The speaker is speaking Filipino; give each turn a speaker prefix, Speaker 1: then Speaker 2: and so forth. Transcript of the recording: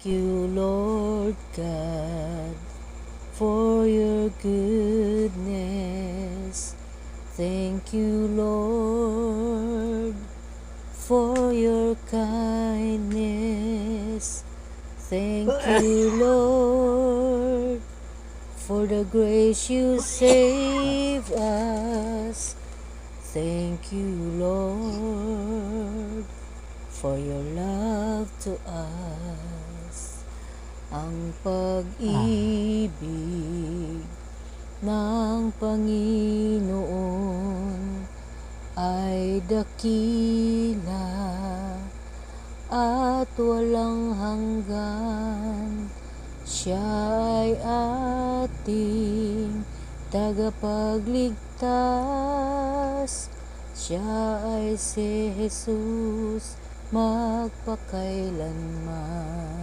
Speaker 1: you, Lord God, for your goodness. Thank you, Lord, for your kindness. Thank you, Lord, for the grace you save us. Thank you, Lord, for your love to us. Ang pag-ibig ng Panginoon ay dakila at walang hanggan. Siya ay ating tagapagligtas. Siya ay si Jesus magpakailanman.